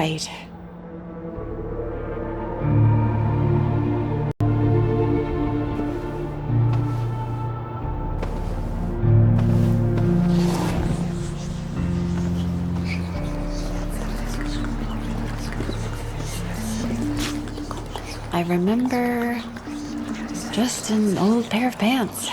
right. I remember just an old pair of pants.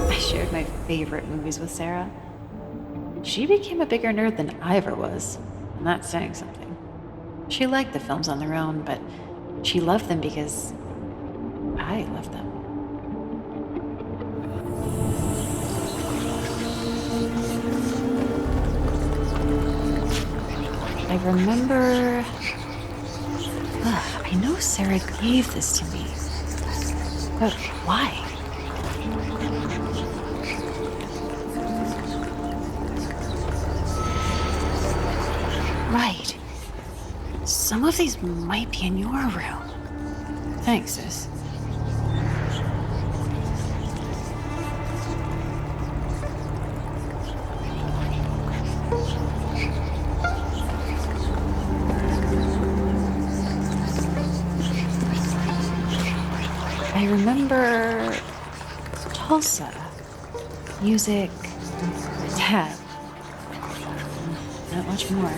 I shared my favorite movies with Sarah. She became a bigger nerd than I ever was, and that's saying something. She liked the films on their own, but she loved them because I loved them. I remember... I know Sarah gave this to me, but why? Right. Some of these might be in your room. Thanks, sis. I remember Tulsa, music, Dad, not much more.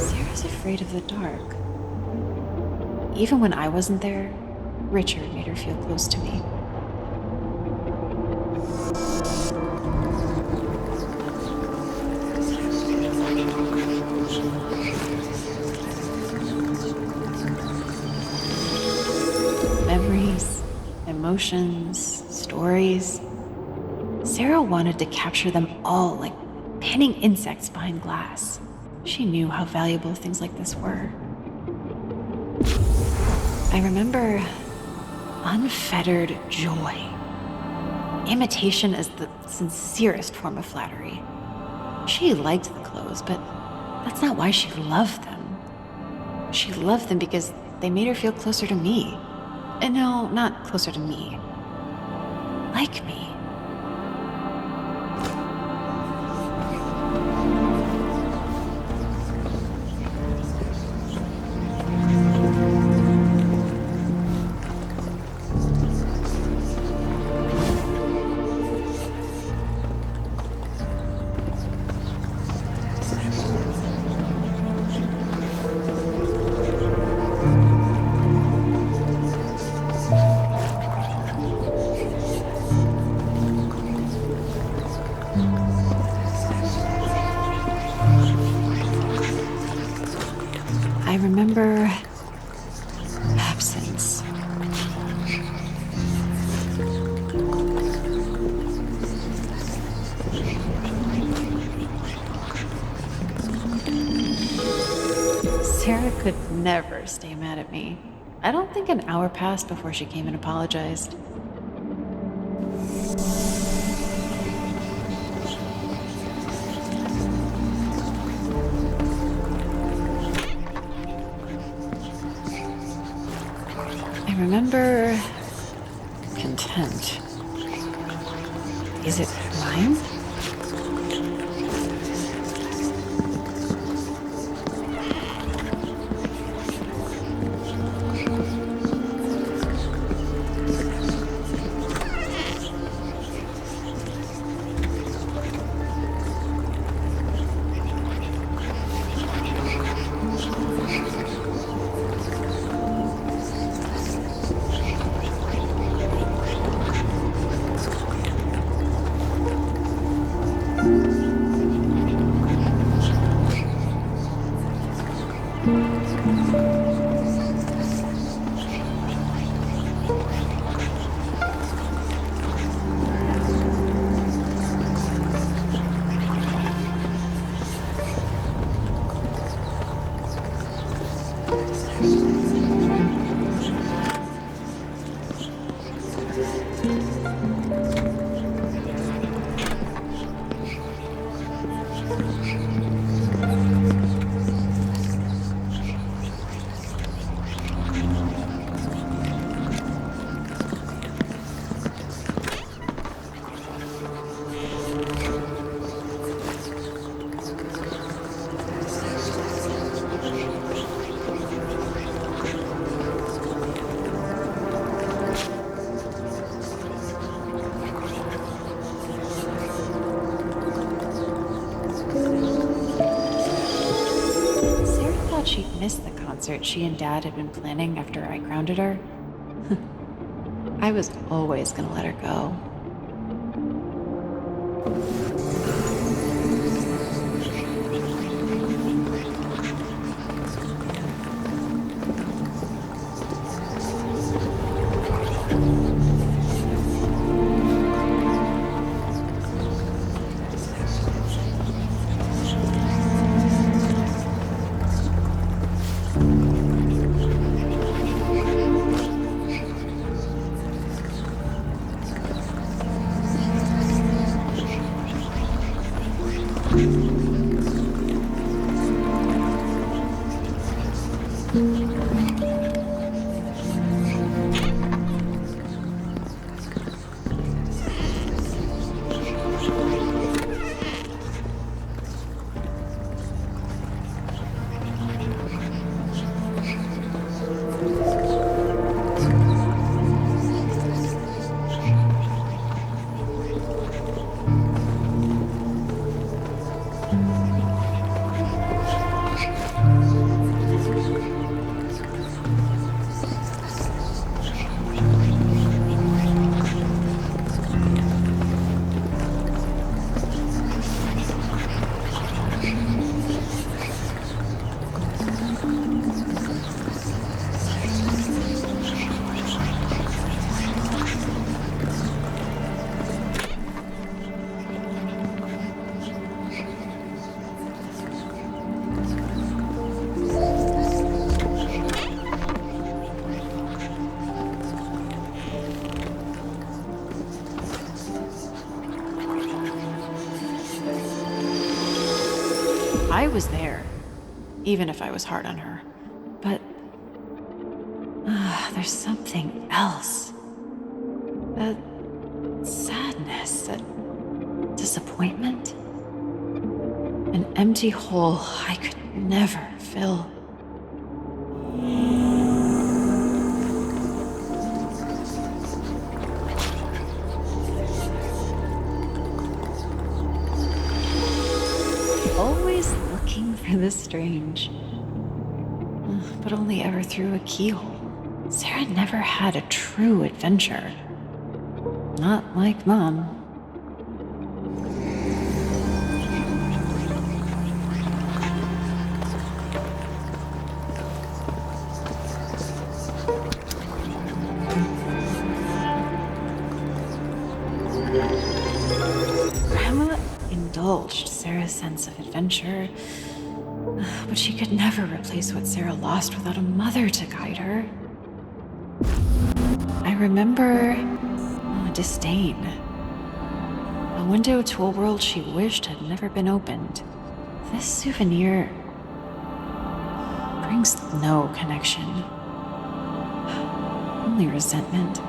Sarah's afraid of the dark. Even when I wasn't there, Richard made her feel close to me. Memories, emotions, stories. Sarah wanted to capture them all like pinning insects behind glass. She knew how valuable things like this were. I remember unfettered joy. Imitation is the sincerest form of flattery. She liked the clothes, but that's not why she loved them. She loved them because they made her feel closer to me. And no, not closer to me. Like me. I remember absence. Sarah could never stay mad at me. I don't think an hour passed before she came and apologized. I remember content. Is it mine? miss the concert she and Dad had been planning after I grounded her. I was always gonna let her go. I was there, even if I was hard on her. But there's something else. That sadness, that disappointment. An empty hole I could never fill. Always looking for the strange, but only ever through a keyhole. Sarah never had a true adventure. Not like Mom. Grandma indulged Sarah's sense of adventure, but she could never replace what Sarah lost without a mother to guide her. I remember disdain. A window to a world she wished had never been opened. This souvenir brings no connection, only resentment.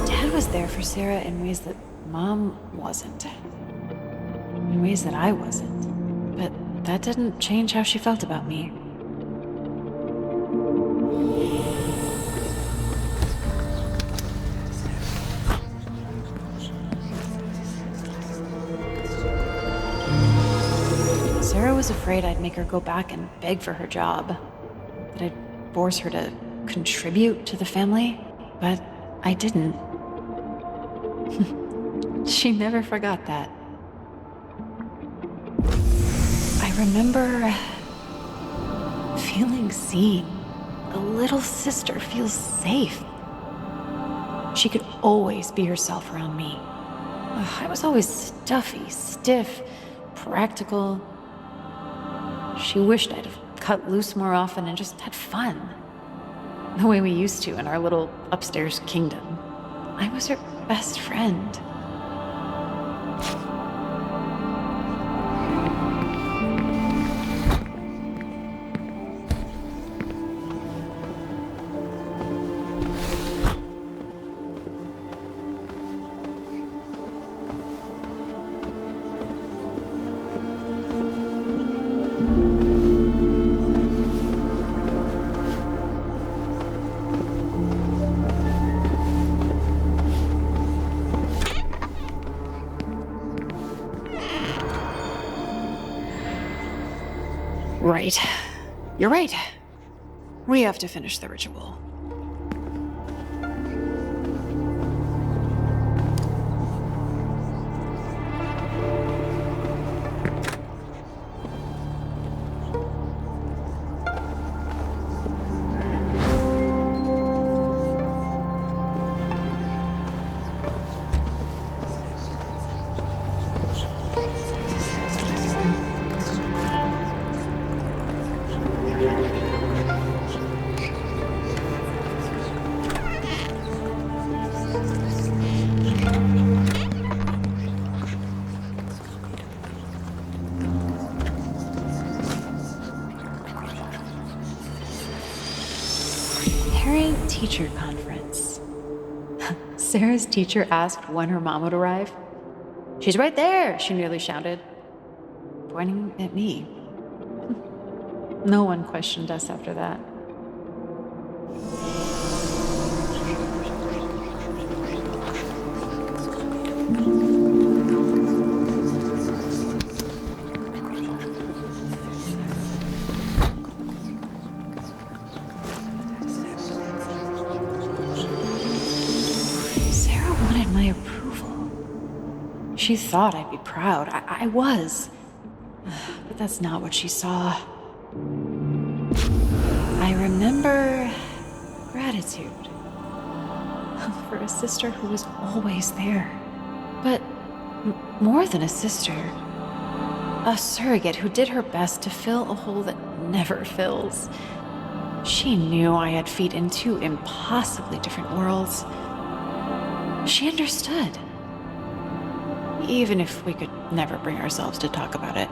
Dad was there for Sarah in ways that Mom wasn't. In ways that I wasn't. But that didn't change how she felt about me. Sarah was afraid I'd make her go back and beg for her job, that I'd force her to contribute to the family, but I didn't. She never forgot that. I remember feeling seen. A little sister feels safe. She could always be herself around me. Ugh, I was always stuffy, stiff, practical. She wished I'd have cut loose more often and just had fun. The way we used to in our little upstairs kingdom. I was her best friend. Right. You're right. We have to finish the ritual. Parent-teacher conference. Sarah's teacher asked when her mom would arrive. "She's right there," she nearly shouted, pointing at me. No one questioned us after that. Sarah wanted my approval. She thought I'd be proud. I was. But that's not what she saw. I remember gratitude for a sister who was always there. But more than a sister, a surrogate who did her best to fill a hole that never fills. She knew I had feet in two impossibly different worlds. She understood, even if we could never bring ourselves to talk about it.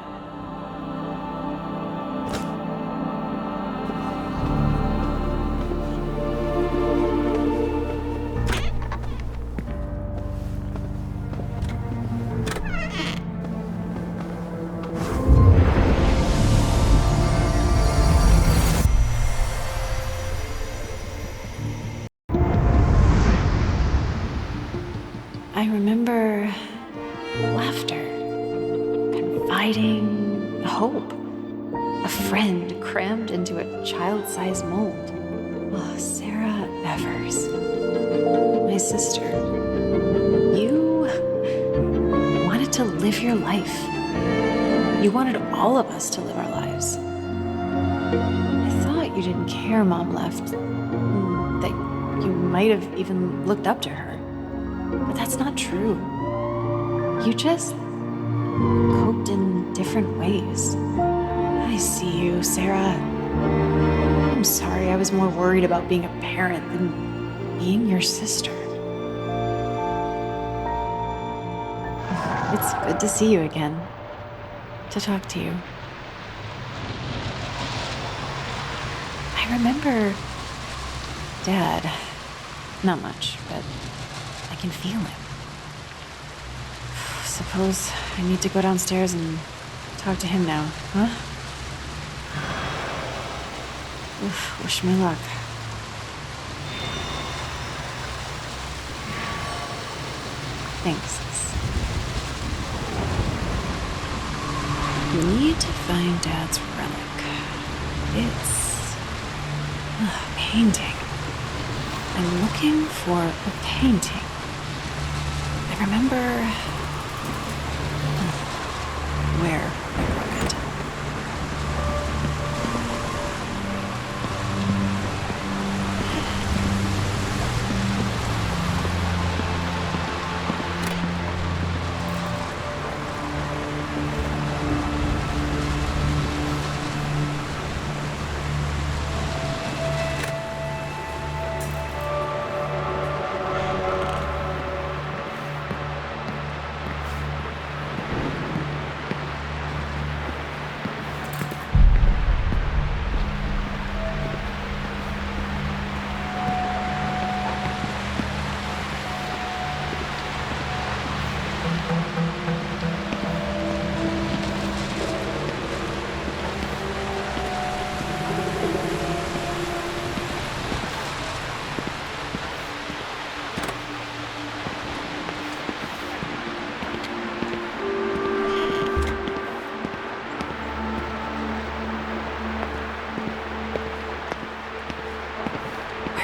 I remember laughter, confiding, hope. A friend crammed into a child-sized mold. Oh, Sarah Evers, my sister. You wanted to live your life. You wanted all of us to live our lives. I thought you didn't care Mom left, that you might have even looked up to her. But that's not true. You just coped in different ways. I see you, Sarah. I'm sorry I was more worried about being a parent than being your sister. It's good to see you again. To talk to you. I remember Dad. Not much, but I can feel him. Suppose I need to go downstairs and talk to him now, huh? Oof, wish me luck. Thanks. We need to find Dad's relic. It's a painting. I'm looking for a painting. I remember where I broke it.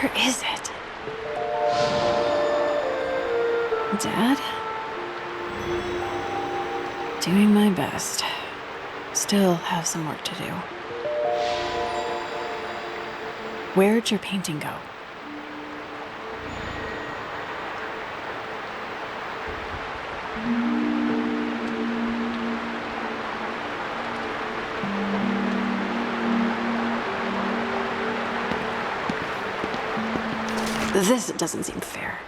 Where is it? Dad? Doing my best. Still have some work to do. Where'd your painting go? This doesn't seem fair.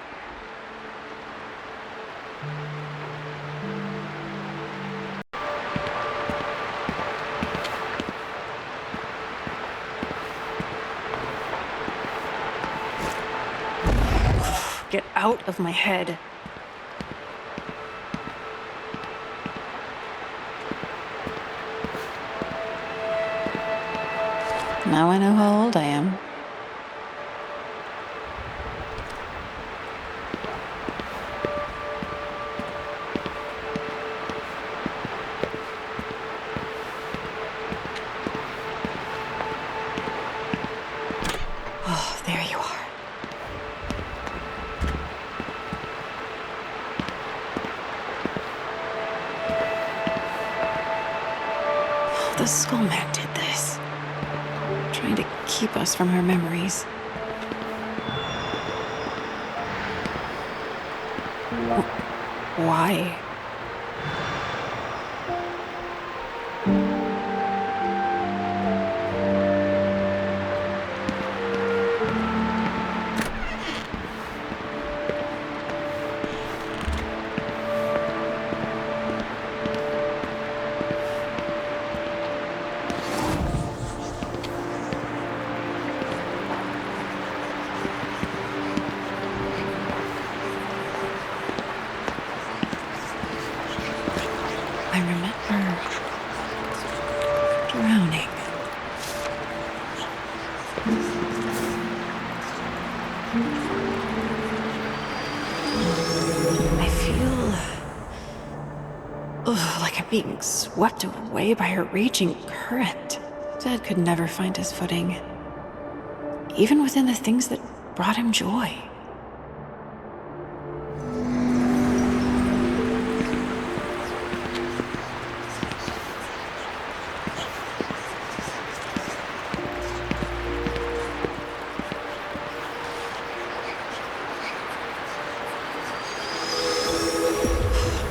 Get out of my head. Now I know how old I am. Oh, there you are. The Skullman did this, trying to keep us from her memories. Why? I remember drowning. I feel like I'm being swept away by a raging current. Dad could never find his footing, even within the things that brought him joy.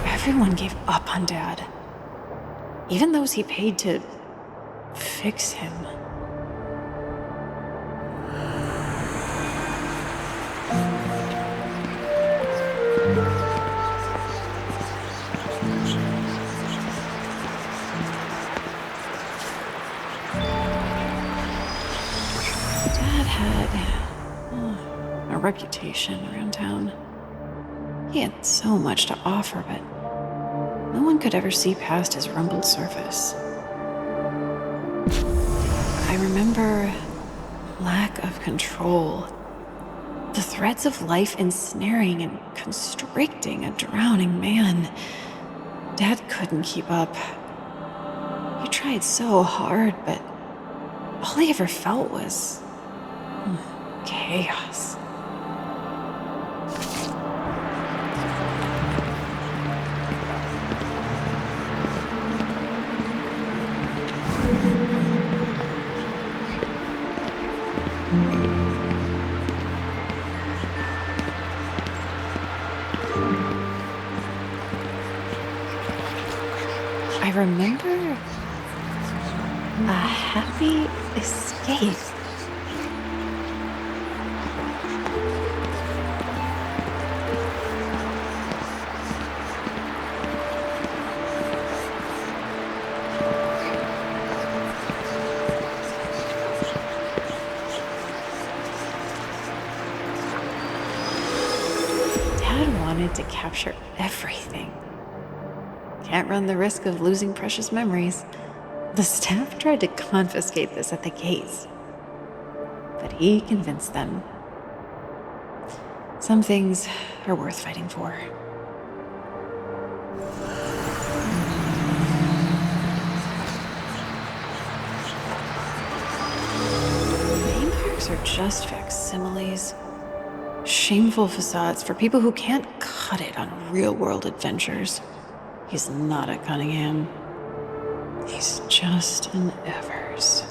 Everyone gave up on Dad. Even those he paid to fix him. Dad had a reputation around town. He had so much to offer, but no one could ever see past his rumpled surface. I remember lack of control. The threads of life ensnaring and constricting a drowning man. Dad couldn't keep up. He tried so hard, but all he ever felt was chaos. I remember a happy escape. Dad wanted to capture everything. Can't run the risk of losing precious memories. The staff tried to confiscate this at the gates, but he convinced them. Some things are worth fighting for. Theme parks books are just facsimiles. Shameful facades for people who can't cut it on real-world adventures. He's not a Cunningham. He's just an Evers.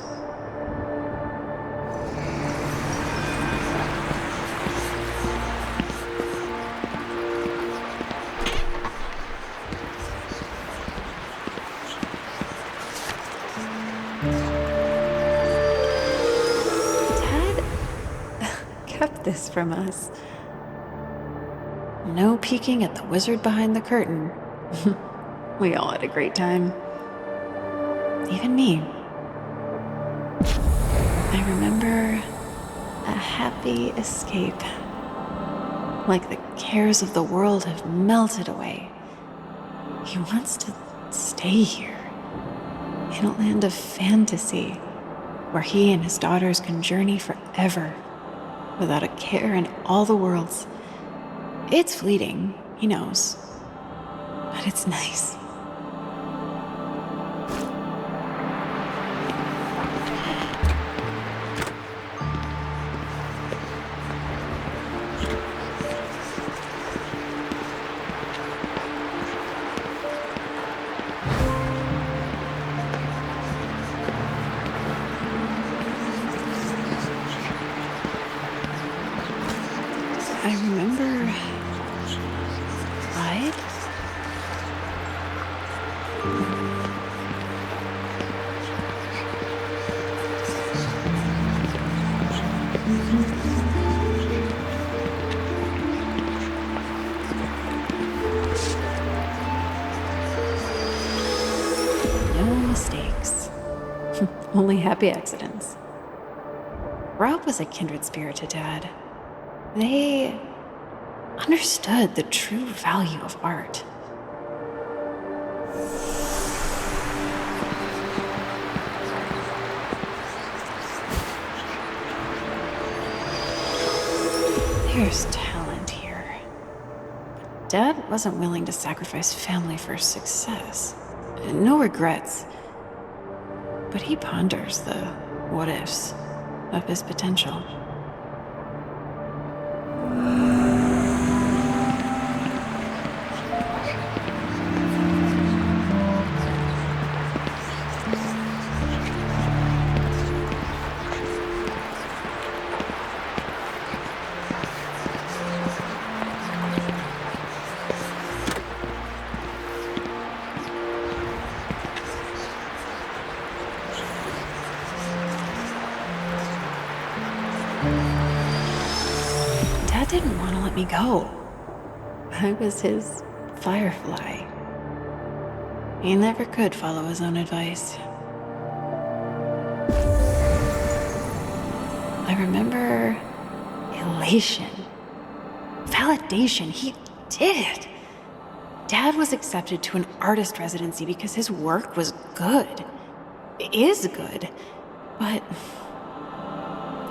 Kept this from us. No peeking at the wizard behind the curtain. We all had a great time. Even me. I remember a happy escape. Like the cares of the world have melted away. He wants to stay here. In a land of fantasy, where he and his daughters can journey forever. Without a care in all the worlds. It's fleeting, he knows. But it's nice. I remember Clyde. No mistakes. Only happy accidents. Rob was a kindred spirit to Dad. They understood the true value of art. There's talent here. But Dad wasn't willing to sacrifice family for success. No regrets. But he ponders the what-ifs of his potential. Dad didn't want to let me go. I was his firefly. He never could follow his own advice. I remember elation, validation. He did it. Dad was accepted to an artist residency because his work was good. It is good. But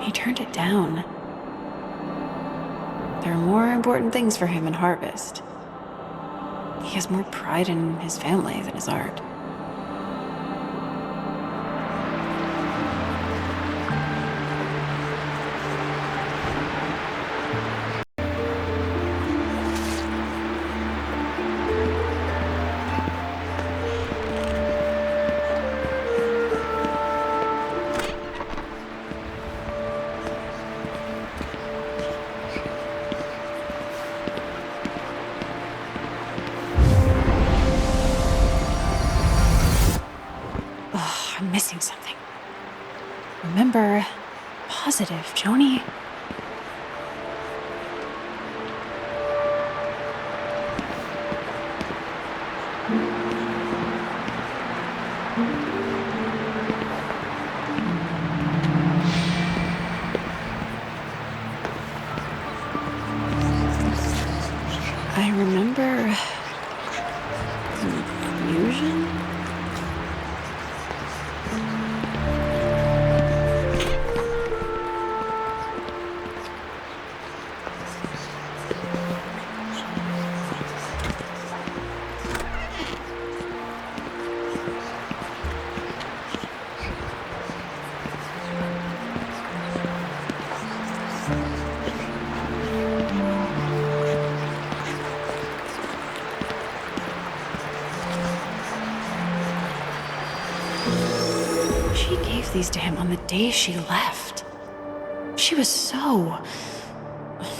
he turned it down. There are more important things for him in Harvest. He has more pride in his family than his art. I'm missing something. Remember, positive, Joni. I remember confusion. these to him on the day she left. She was so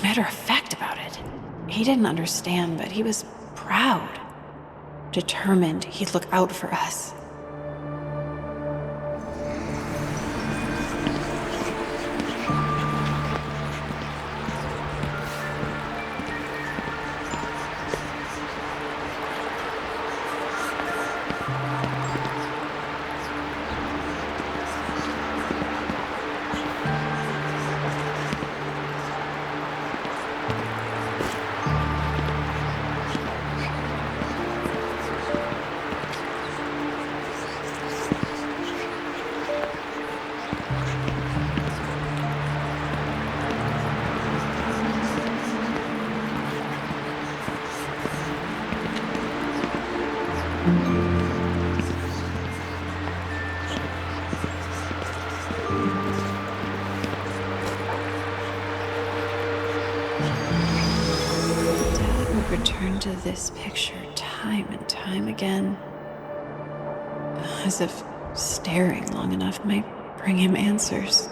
matter of fact about it. He didn't understand, but he was proud, determined he'd look out for us. Dad would return to this picture time and time again, as if staring long enough might bring him answers.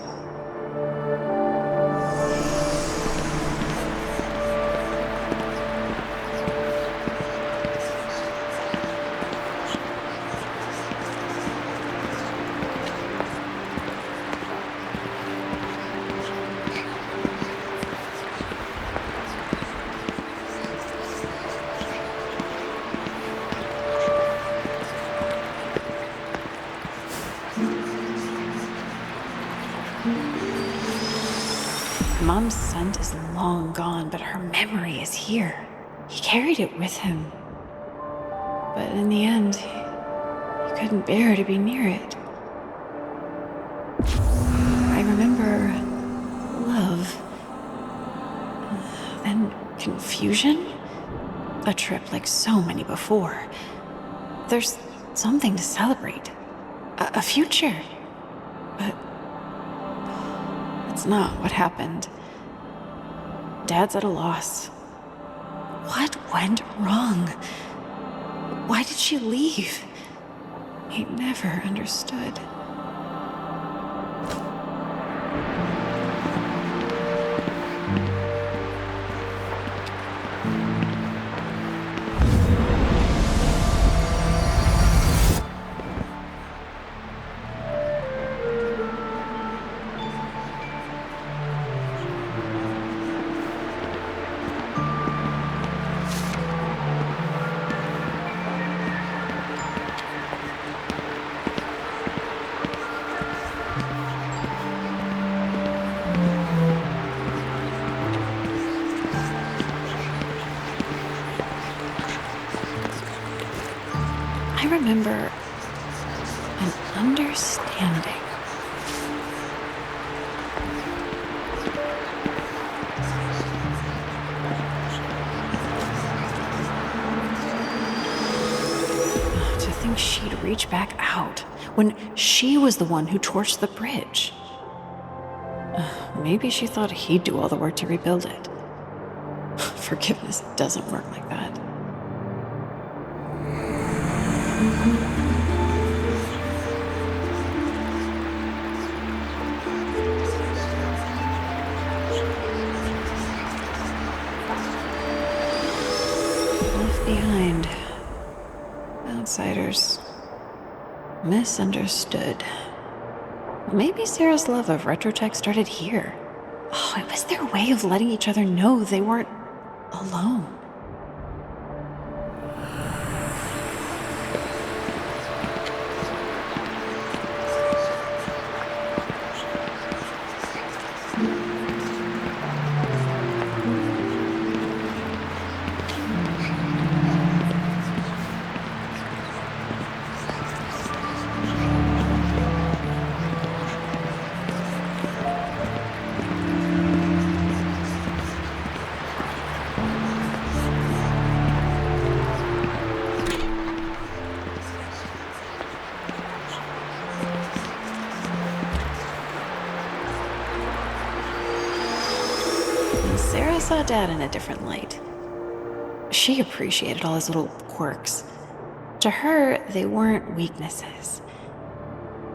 Mom's scent is long gone, but her memory is here. He carried it with him. But in the end, he couldn't bear to be near it. I remember love, then confusion, a trip like so many before. There's something to celebrate, a future, but that's not what happened. Dad's at a loss. What went wrong? Why did she leave? He never understood. I remember an understanding. To think she'd reach back out when she was the one who torched the bridge. Maybe she thought he'd do all the work to rebuild it. Forgiveness doesn't work like that. Left behind. Outsiders. Misunderstood. Maybe Sarah's love of retrotech started here. Oh, it was their way of letting each other know they weren't alone. Sarah saw Dad in a different light. She appreciated all his little quirks. To her, they weren't weaknesses.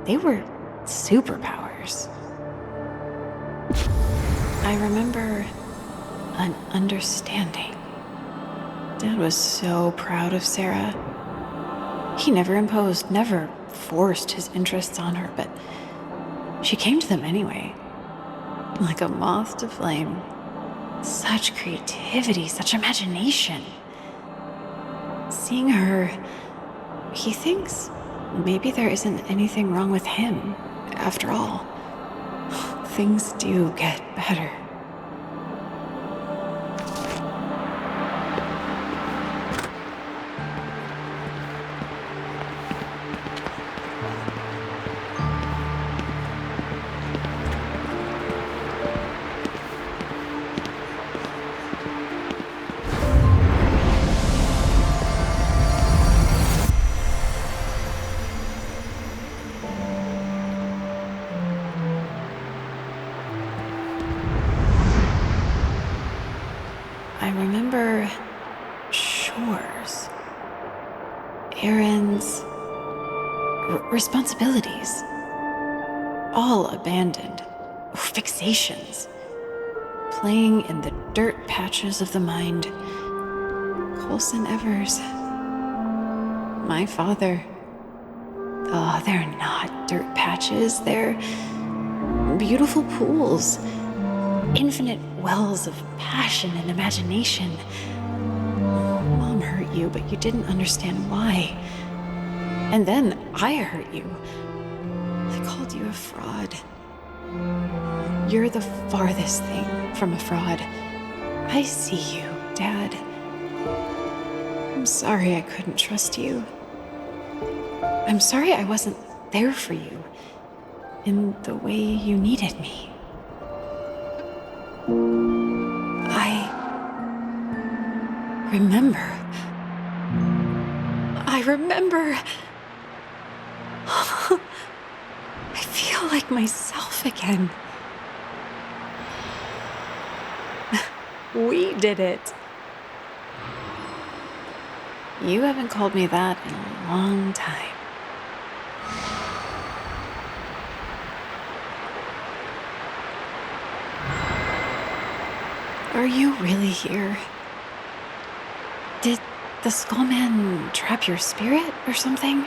They were superpowers. I remember an understanding. Dad was so proud of Sarah. He never imposed, never forced his interests on her, but she came to them anyway, like a moth to flame. Such creativity, such imagination. Seeing her, he thinks maybe there isn't anything wrong with him. After all, things do get better. I remember chores, errands, responsibilities, all abandoned, fixations, playing in the dirt patches of the mind. Colson Evers, my father. Oh, they're not dirt patches, they're beautiful pools. Infinite wells of passion and imagination. Mom hurt you, but you didn't understand why. And then I hurt you. I called you a fraud. You're the farthest thing from a fraud. I see you, Dad. I'm sorry I couldn't trust you. I'm sorry I wasn't there for you in the way you needed me. I remember. I feel like myself again. We did it. You haven't called me that in a long time. Are you really here? Did the Skullman trap your spirit or something?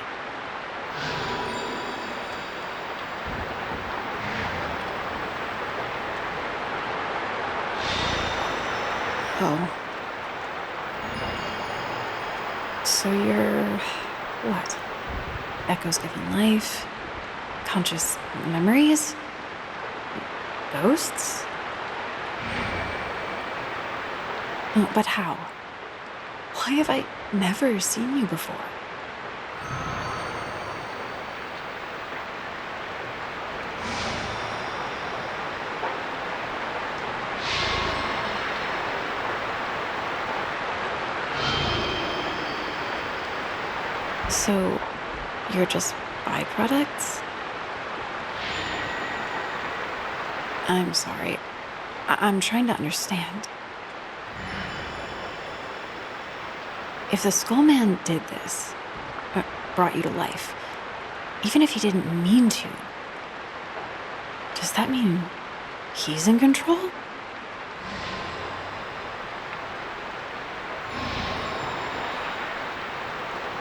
Oh. So you're... what? Echoes given life? Conscious memories? Ghosts? But how? Why have I never seen you before? So, you're just byproducts? I'm sorry. I'm trying to understand. If the Skullman did this, brought you to life, even if he didn't mean to, does that mean he's in control?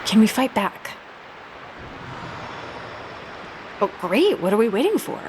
Can we fight back? Oh, great. What are we waiting for?